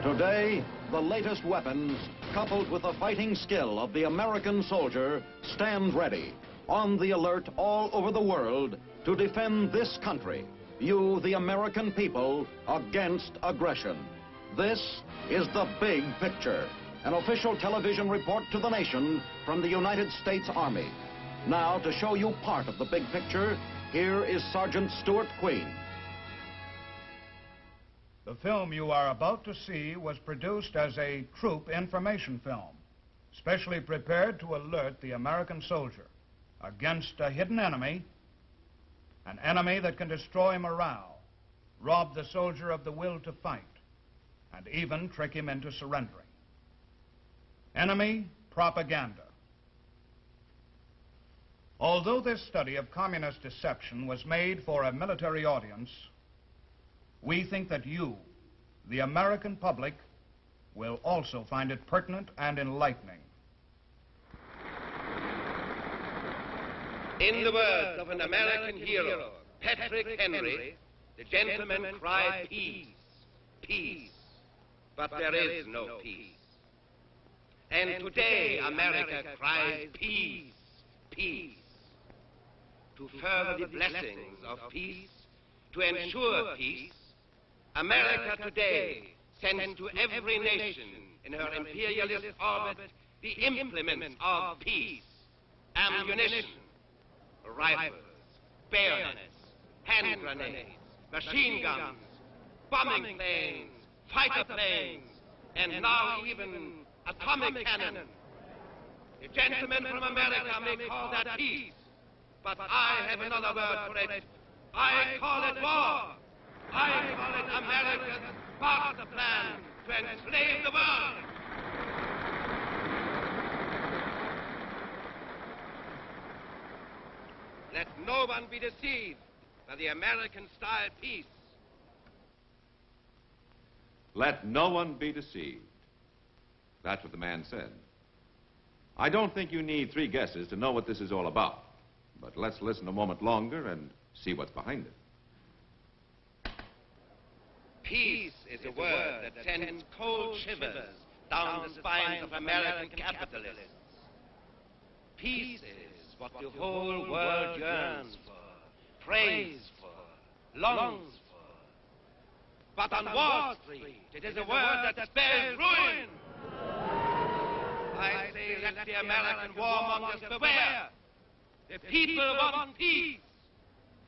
Today, the latest weapons, coupled with the fighting skill of the American soldier, stand ready, on the alert all over the world to defend this country, you, the American people, against aggression. This is The Big Picture, an official television report to the nation from the United States Army. Now, to show you part of the big picture, here is Sergeant Stuart Queen. The film you are about to see was produced as a troop information film, specially prepared to alert the American soldier against a hidden enemy, an enemy that can destroy morale, rob the soldier of the will to fight, and even trick him into surrendering. Enemy propaganda. Although this study of communist deception was made for a military audience, we think that you, the American public, will also find it pertinent and enlightening. In the words of an American hero, Patrick Henry, the gentleman cried, peace, peace, but there is no peace. And today America cries, peace, peace. To further the blessings of peace, to ensure peace, America today sends to every nation in her imperialist orbit the implements of peace: ammunition, rifles, bayonets, hand grenades, machine guns, bombing planes, fighter planes, and now even atomic cannon. The gentlemen from America may call that peace, but I have another word for it. I call it war. I call it America's master plan to enslave the world. Let no one be deceived by the American-style peace. Let no one be deceived. That's what the man said. I don't think you need three guesses to know what this is all about. But let's listen a moment longer and see what's behind it. Peace is a word that sends cold shivers down the spines of American capitalists. Peace is what the whole world yearns for, prays for, longs for. But on Wall Street, it is a word that spells ruin. I say, let the American warmongers beware. The people want peace,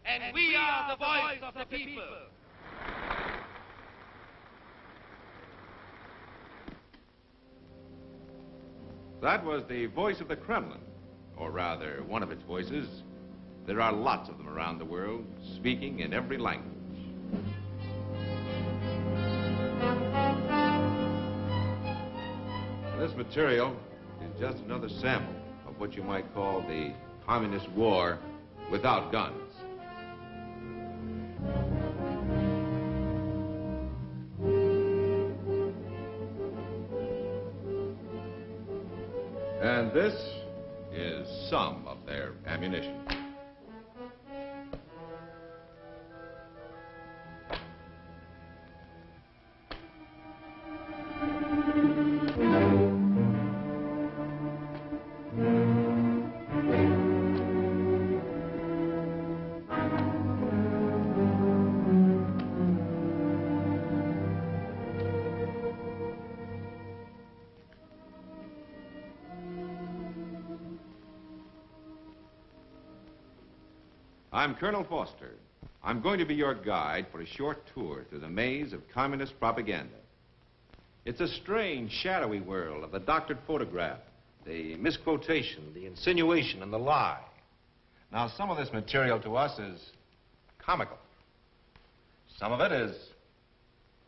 and we are the voice of the people. That was the voice of the Kremlin, or rather, one of its voices. There are lots of them around the world, speaking in every language. This material is just another sample of what you might call the communist war without guns. And this is some of their ammunition. I'm Colonel Foster. I'm going to be your guide for a short tour through the maze of communist propaganda. It's a strange, shadowy world of the doctored photograph, the misquotation, the insinuation, and the lie. Now, some of this material to us is comical. Some of it is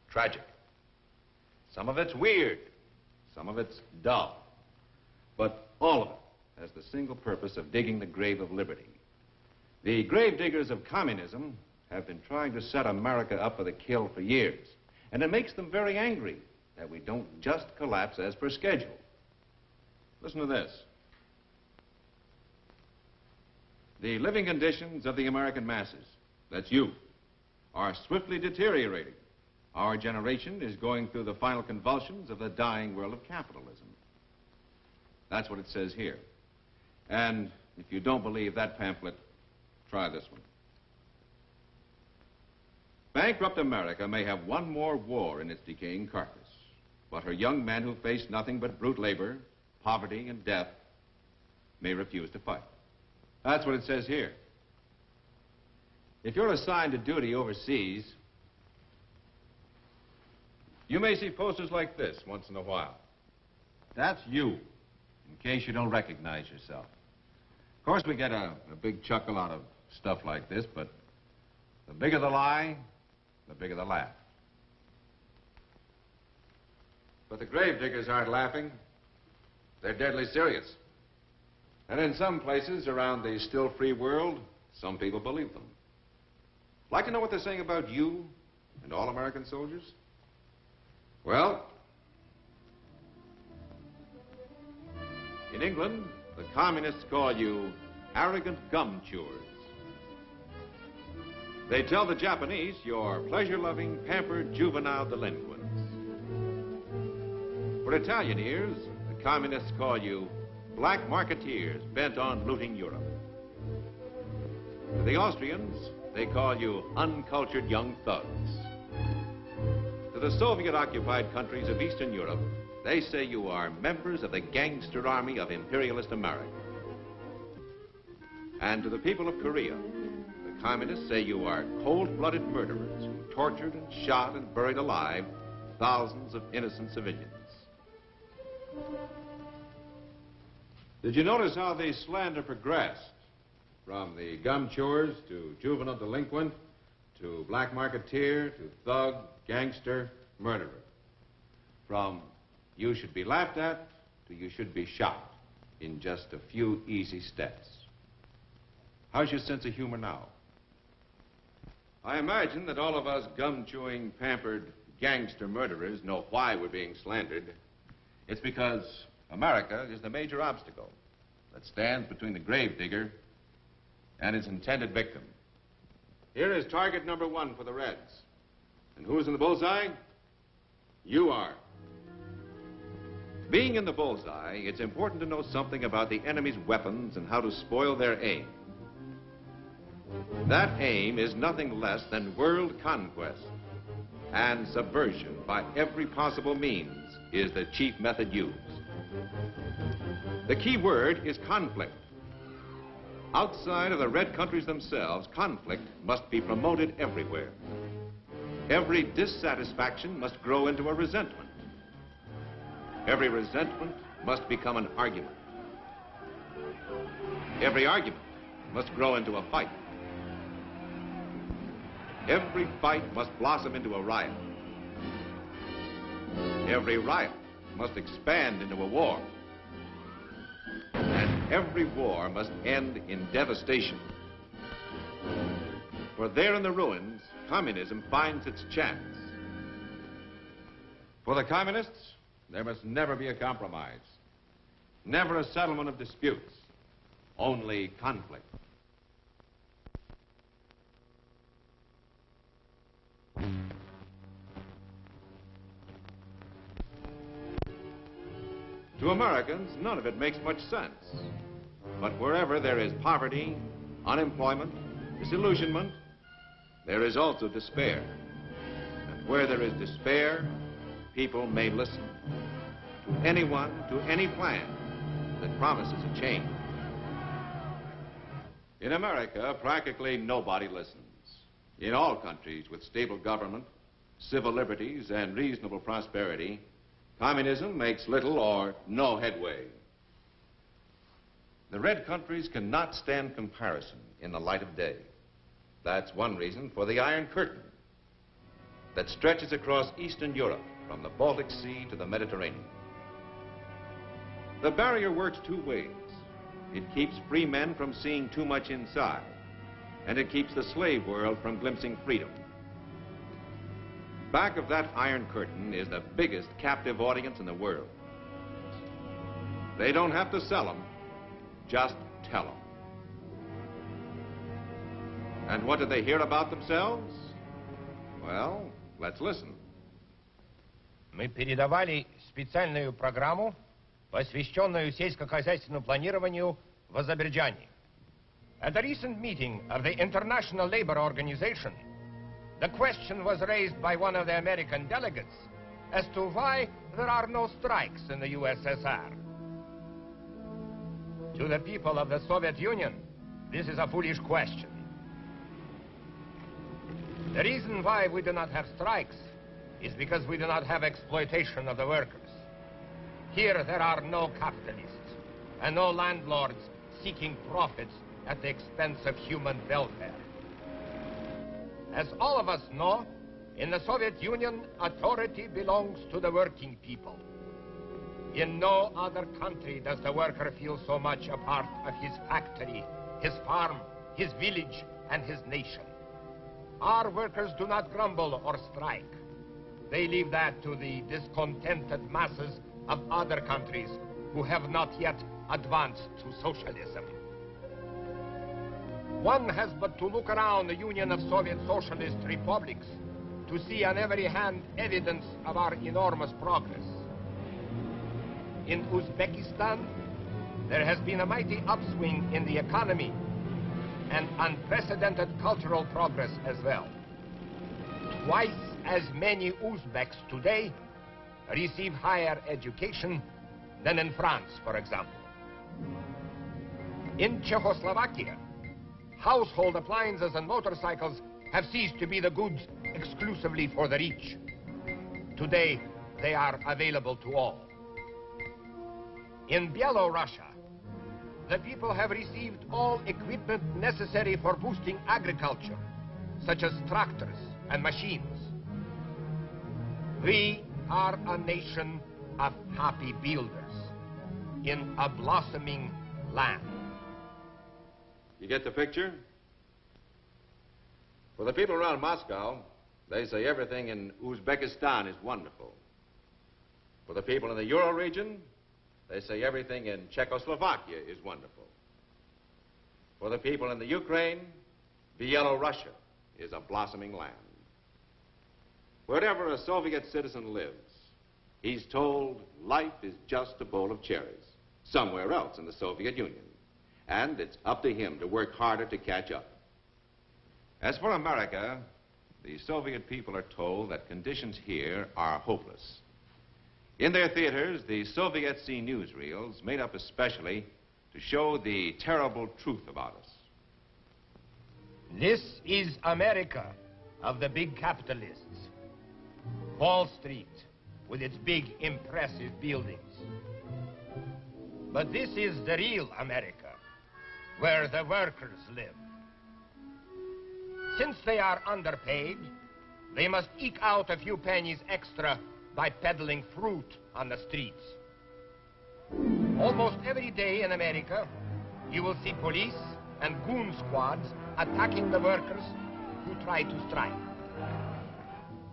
tragic. Some of it's weird. Some of it's dull. But all of it has the single purpose of digging the grave of liberty. The gravediggers of communism have been trying to set America up for the kill for years. And it makes them very angry that we don't just collapse as per schedule. Listen to this. The living conditions of the American masses, that's you, are swiftly deteriorating. Our generation is going through the final convulsions of the dying world of capitalism. That's what it says here. And if you don't believe that pamphlet, try this one. Bankrupt America may have one more war in its decaying carcass, but her young men who face nothing but brute labor, poverty, and death may refuse to fight. That's what it says here. If you're assigned to duty overseas, you may see posters like this once in a while. That's you, in case you don't recognize yourself. Of course, we get a big chuckle out of stuff like this, but the bigger the lie, the bigger the laugh. But the gravediggers aren't laughing. They're deadly serious. And in some places around the still free world, some people believe them. Like to know what they're saying about you and all American soldiers? Well, in England, the communists call you arrogant gum chewers. They tell the Japanese you're pleasure-loving, pampered, juvenile delinquents. For Italian ears, the communists call you black marketeers bent on looting Europe. To the Austrians, they call you uncultured young thugs. To the Soviet-occupied countries of Eastern Europe, they say you are members of the gangster army of imperialist America. And to the people of Korea, the communists say you are cold-blooded murderers who tortured and shot and buried alive thousands of innocent civilians. Did you notice how the slander progressed? From the gum chewers to juvenile delinquent, to black marketeer, to thug, gangster, murderer. From you should be laughed at to you should be shot in just a few easy steps. How's your sense of humor now? I imagine that all of us gum-chewing, pampered gangster murderers know why we're being slandered. It's because America is the major obstacle that stands between the gravedigger and his intended victim. Here is target number 1 for the Reds. And who's in the bullseye? You are. Being in the bullseye, it's important to know something about the enemy's weapons and how to spoil their aim. That aim is nothing less than world conquest, and subversion by every possible means is the chief method used. The key word is conflict. Outside of the red countries themselves, conflict must be promoted everywhere. Every dissatisfaction must grow into a resentment. Every resentment must become an argument. Every argument must grow into a fight. Every fight must blossom into a riot. Every riot must expand into a war. And every war must end in devastation. For there in the ruins, communism finds its chance. For the communists, there must never be a compromise. Never a settlement of disputes. Only conflict. To Americans, none of it makes much sense. But wherever there is poverty, unemployment, disillusionment, there is also despair. And where there is despair, people may listen to anyone, to any plan that promises a change. In America, practically nobody listens. In all countries with stable government, civil liberties, and reasonable prosperity, communism makes little or no headway. The red countries cannot stand comparison in the light of day. That's one reason for the Iron Curtain that stretches across Eastern Europe from the Baltic Sea to the Mediterranean. The barrier works two ways. It keeps free men from seeing too much inside, and it keeps the slave world from glimpsing freedom. Back of that Iron Curtain is the biggest captive audience in the world. They don't have to sell them, just tell them. And what do they hear about themselves? Well, let's listen. мы передавали специальную программу, посвященную сельскохозяйственному планированию в Азербайджане. At a recent meeting of the International Labor Organization, the question was raised by one of the American delegates as to why there are no strikes in the USSR. To the people of the Soviet Union, this is a foolish question. The reason why we do not have strikes is because we do not have exploitation of the workers. Here there are no capitalists and no landlords seeking profits at the expense of human welfare. As all of us know, in the Soviet Union, authority belongs to the working people. In no other country does the worker feel so much a part of his factory, his farm, his village, and his nation. Our workers do not grumble or strike. They leave that to the discontented masses of other countries who have not yet advanced to socialism. One has but to look around the Union of Soviet Socialist Republics to see on every hand evidence of our enormous progress. In Uzbekistan, there has been a mighty upswing in the economy and unprecedented cultural progress as well. Twice as many Uzbeks today receive higher education than in France, for example. In Czechoslovakia, household appliances and motorcycles have ceased to be the goods exclusively for the rich. Today, they are available to all. In Byelorussia, the people have received all equipment necessary for boosting agriculture, such as tractors and machines. We are a nation of happy builders in a blossoming land. You get the picture? For the people around Moscow, they say everything in Uzbekistan is wonderful. For the people in the Euro region, they say everything in Czechoslovakia is wonderful. For the people in the Ukraine, Byelorussia is a blossoming land. Wherever a Soviet citizen lives, he's told life is just a bowl of cherries somewhere else in the Soviet Union. And it's up to him to work harder to catch up. As for America, the Soviet people are told that conditions here are hopeless. In their theaters, the Soviets see newsreels made up especially to show the terrible truth about us. This is America of the big capitalists. Wall Street, with its big, impressive buildings. But this is the real America, where the workers live. Since they are underpaid, they must eke out a few pennies extra by peddling fruit on the streets. Almost every day in America, you will see police and goon squads attacking the workers who try to strike.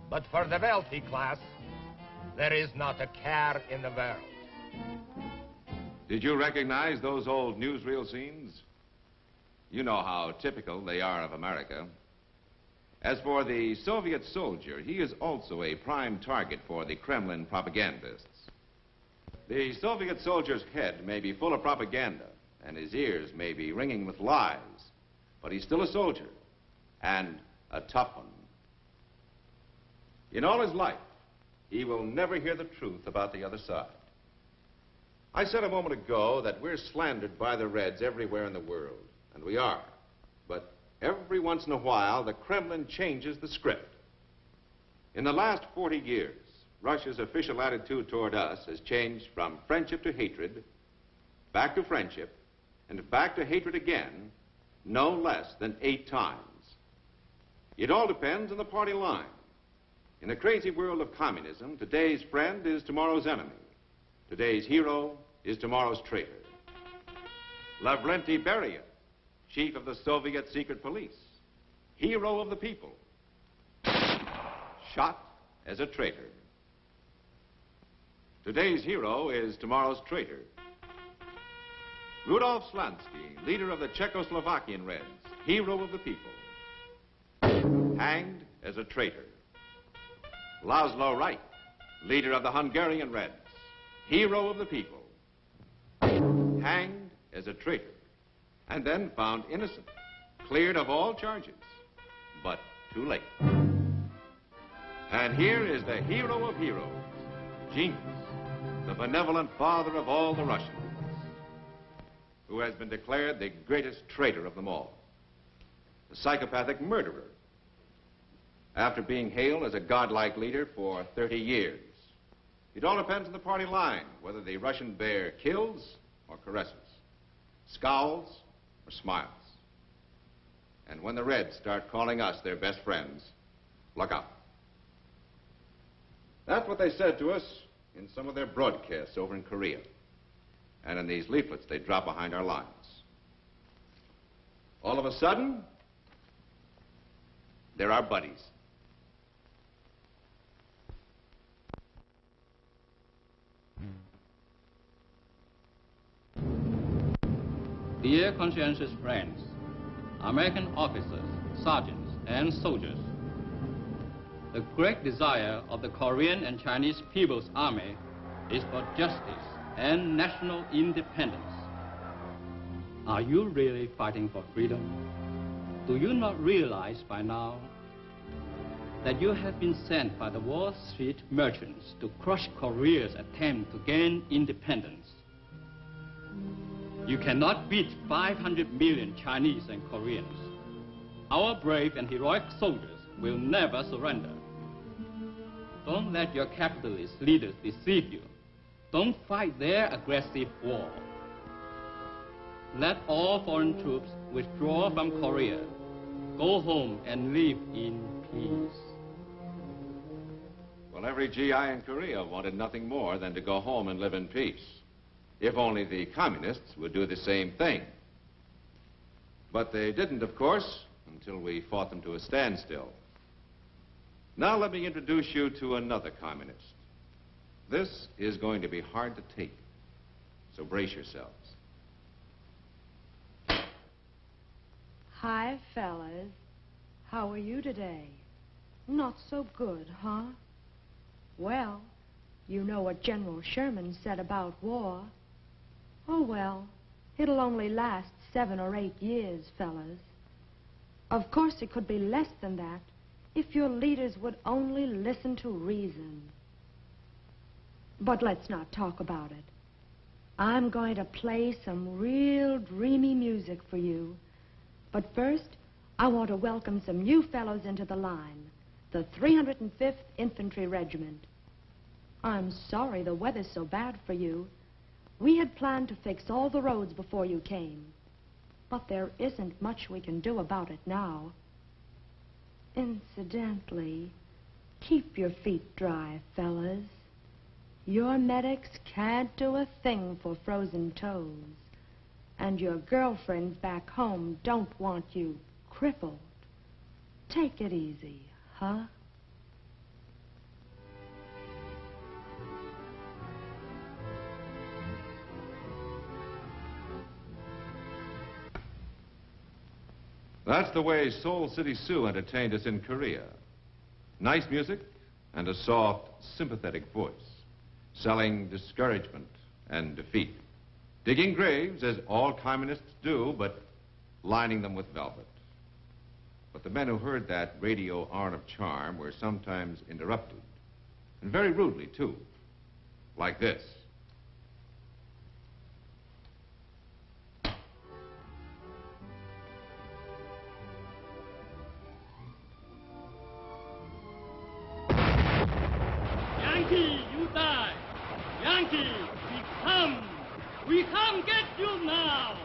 But for the wealthy class, there is not a care in the world. Did you recognize those old newsreel scenes? You know how typical they are of America. As for the Soviet soldier, he is also a prime target for the Kremlin propagandists. The Soviet soldier's head may be full of propaganda, and his ears may be ringing with lies, but he's still a soldier, and a tough one. In all his life, he will never hear the truth about the other side. I said a moment ago that we're slandered by the Reds everywhere in the world, and we are. But every once in a while, the Kremlin changes the script. In the last 40 years, Russia's official attitude toward us has changed from friendship to hatred, back to friendship, and back to hatred again, no less than 8 times. It all depends on the party line. In the crazy world of communism, today's friend is tomorrow's enemy. Today's hero is tomorrow's traitor. Lavrenti Beria, chief of the Soviet secret police, hero of the people, shot as a traitor. Today's hero is tomorrow's traitor. Rudolf Slansky, leader of the Czechoslovakian Reds, hero of the people, hanged as a traitor. Laszlo Wright, leader of the Hungarian Reds, hero of the people, hanged as a traitor, and then found innocent, cleared of all charges, but too late. And here is the hero of heroes, Genius, the benevolent father of all the Russians, who has been declared the greatest traitor of them all, the psychopathic murderer, after being hailed as a godlike leader for 30 years. It all depends on the party line, whether the Russian bear kills or caresses, scowls or smiles. And when the Reds start calling us their best friends, look out. That's what they said to us in some of their broadcasts over in Korea, and in these leaflets they drop behind our lines. All of a sudden, they're our buddies. Dear conscientious friends, American officers, sergeants, and soldiers, the great desire of the Korean and Chinese People's Army is for justice and national independence. Are you really fighting for freedom? Do you not realize by now that you have been sent by the Wall Street merchants to crush Korea's attempt to gain independence? You cannot beat 500 million Chinese and Koreans. Our brave and heroic soldiers will never surrender. Don't let your capitalist leaders deceive you. Don't fight their aggressive war. Let all foreign troops withdraw from Korea. Go home and live in peace. Well, every GI in Korea wanted nothing more than to go home and live in peace. If only the communists would do the same thing. But they didn't, of course, until we fought them to a standstill. Now let me introduce you to another communist. This is going to be hard to take, so brace yourselves. Hi, fellas. How are you today? Not so good, huh? Well, you know what General Sherman said about war. Oh, well, it'll only last 7 or 8 years, fellas. Of course, it could be less than that if your leaders would only listen to reason. But let's not talk about it. I'm going to play some real dreamy music for you. But first, I want to welcome some new fellows into the line, the 305th Infantry Regiment. I'm sorry the weather's so bad for you. We had planned to fix all the roads before you came, but there isn't much we can do about it now. Incidentally, keep your feet dry, fellas. Your medics can't do a thing for frozen toes, and your girlfriends back home don't want you crippled. Take it easy, huh? That's the way Soul City Sue entertained us in Korea. Nice music and a soft, sympathetic voice, selling discouragement and defeat. Digging graves, as all communists do, but lining them with velvet. But the men who heard that radio arm of charm were sometimes interrupted, and very rudely, too, like this. Yankee, you die! Yankee, we come! We come get you now!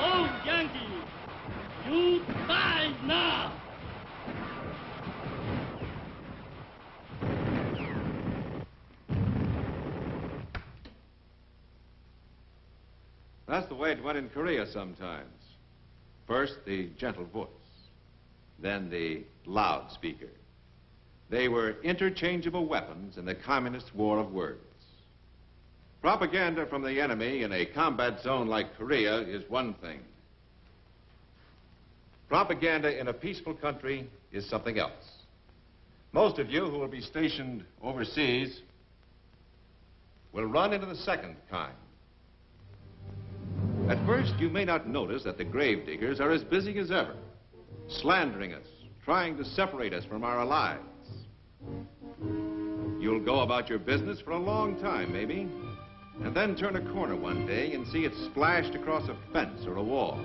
Oh, Yankee, you die now! That's the way it went in Korea sometimes. First, the gentle voice, then the loudspeaker. They were interchangeable weapons in the communist war of words. Propaganda from the enemy in a combat zone like Korea is one thing. Propaganda in a peaceful country is something else. Most of you who will be stationed overseas will run into the second kind. At first, you may not notice that the gravediggers are as busy as ever, slandering us, trying to separate us from our lives. You'll go about your business for a long time, maybe, and then turn a corner one day and see it splashed across a fence or a wall.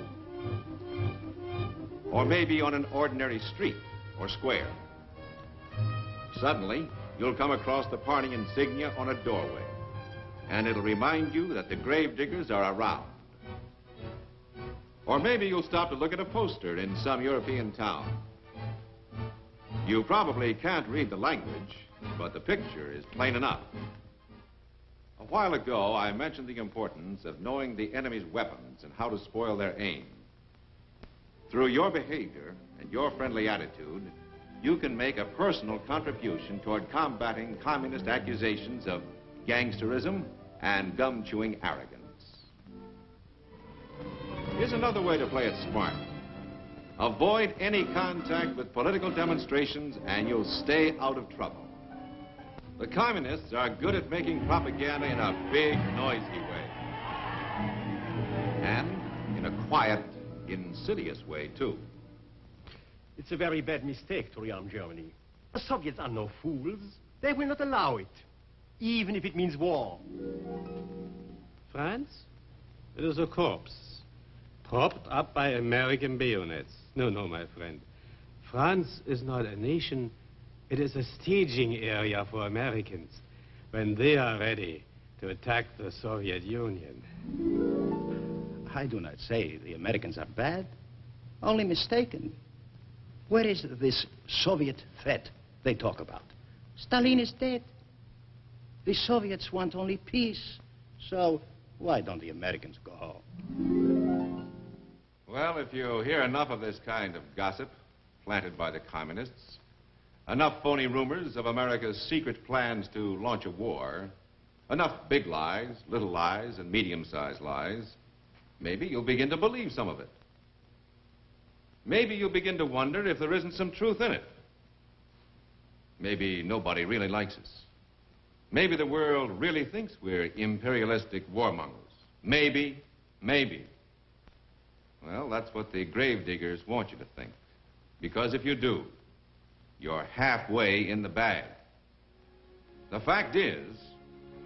Or maybe on an ordinary street or square. Suddenly, you'll come across the party insignia on a doorway, and it'll remind you that the gravediggers are around. Or maybe you'll stop to look at a poster in some European town. You probably can't read the language, but the picture is plain enough. A while ago, I mentioned the importance of knowing the enemy's weapons and how to spoil their aim. Through your behavior and your friendly attitude, you can make a personal contribution toward combating communist accusations of gangsterism and gum-chewing arrogance. Here's another way to play it smart. Avoid any contact with political demonstrations and you'll stay out of trouble. The communists are good at making propaganda in a big, noisy way. And in a quiet, insidious way, too. It's a very bad mistake to rearm Germany. The Soviets are no fools. They will not allow it, even if it means war. France? It is a corpse, propped up by American bayonets. No, my friend. France is not a nation. It is a staging area for Americans when they are ready to attack the Soviet Union. I do not say the Americans are bad, only mistaken. Where is this Soviet threat they talk about? Stalin is dead. The Soviets want only peace. So why don't the Americans go home? Well, if you hear enough of this kind of gossip planted by the communists, enough phony rumors of America's secret plans to launch a war, enough big lies, little lies, and medium-sized lies, maybe you'll begin to believe some of it. Maybe you'll begin to wonder if there isn't some truth in it. Maybe nobody really likes us. Maybe the world really thinks we're imperialistic warmongers. Maybe. Well, that's what the gravediggers want you to think. Because if you do, you're halfway in the bag. The fact is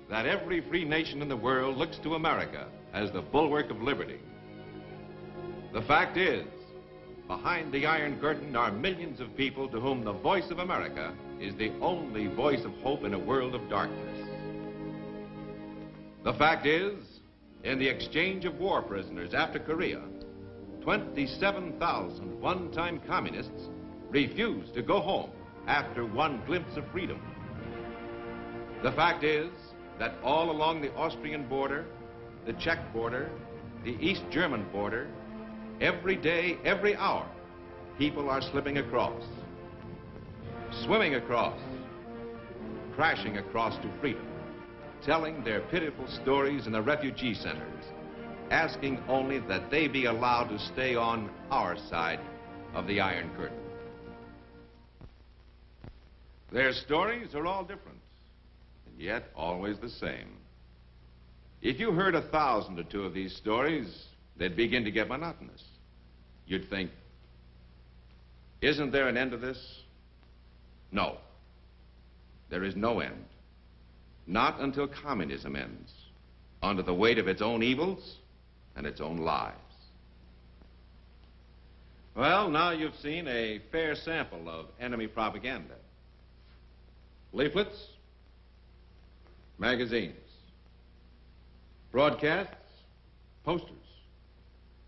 that every free nation in the world looks to America as the bulwark of liberty. The fact is, behind the Iron Curtain are millions of people to whom the voice of America is the only voice of hope in a world of darkness. The fact is, in the exchange of war prisoners after Korea, 27,000 one-time communists refused to go home after one glimpse of freedom. The fact is that all along the Austrian border, the Czech border, the East German border, every day, every hour, people are slipping across, swimming across, crashing across to freedom, telling their pitiful stories in the refugee centers, asking only that they be allowed to stay on our side of the Iron Curtain. Their stories are all different, and yet always the same. If you heard 1,000 or 2 of these stories, they'd begin to get monotonous. You'd think, isn't there an end to this? No. There is no end. Not until communism ends, under the weight of its own evils and its own lies. Well, now you've seen a fair sample of enemy propaganda. Leaflets, magazines, broadcasts, posters,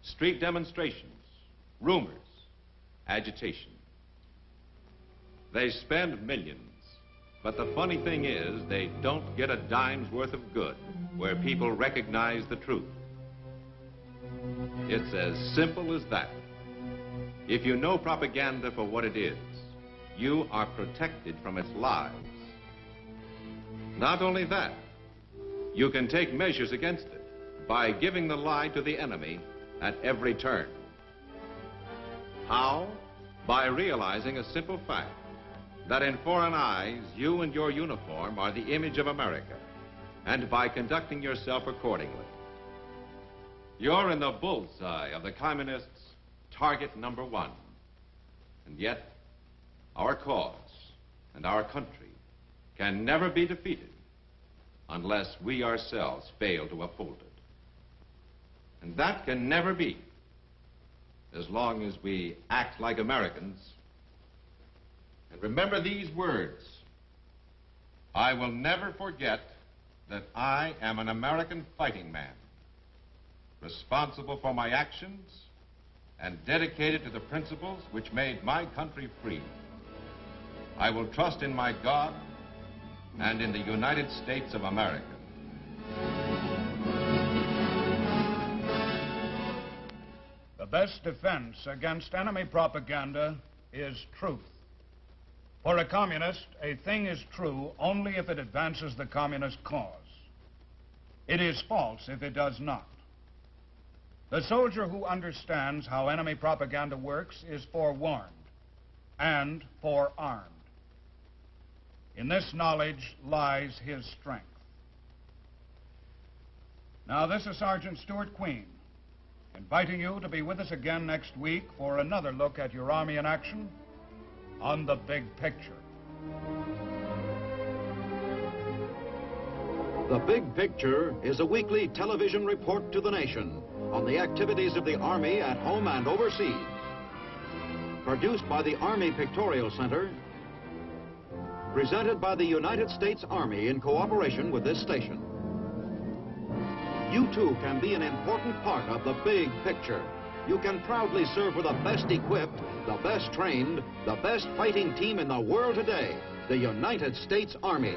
street demonstrations, rumors, agitation. They spend millions, but the funny thing is they don't get a dime's worth of good where people recognize the truth. It's as simple as that. If you know propaganda for what it is, you are protected from its lies. Not only that, you can take measures against it by giving the lie to the enemy at every turn. How? By realizing a simple fact. that in foreign eyes, you and your uniform are the image of America, and by conducting yourself accordingly. You're in the bullseye of the communists' target number one. And yet, our cause and our country can never be defeated unless we ourselves fail to uphold it. And that can never be as long as we act like Americans. And remember these words: I will never forget that I am an American fighting man, responsible for my actions and dedicated to the principles which made my country free. I will trust in my God and in the United States of America. The best defense against enemy propaganda is truth. For a communist, a thing is true only if it advances the communist cause. It is false if it does not. The soldier who understands how enemy propaganda works is forewarned and forearmed. In this knowledge lies his strength. Now, this is Sergeant Stuart Queen, inviting you to be with us again next week for another look at your Army in action on The Big Picture. The Big Picture is a weekly television report to the nation on the activities of the Army at home and overseas. Produced by the Army Pictorial Center, presented by the United States Army in cooperation with this station. You too can be an important part of the big picture. You can proudly serve with the best equipped, the best trained, the best fighting team in the world today, the United States Army.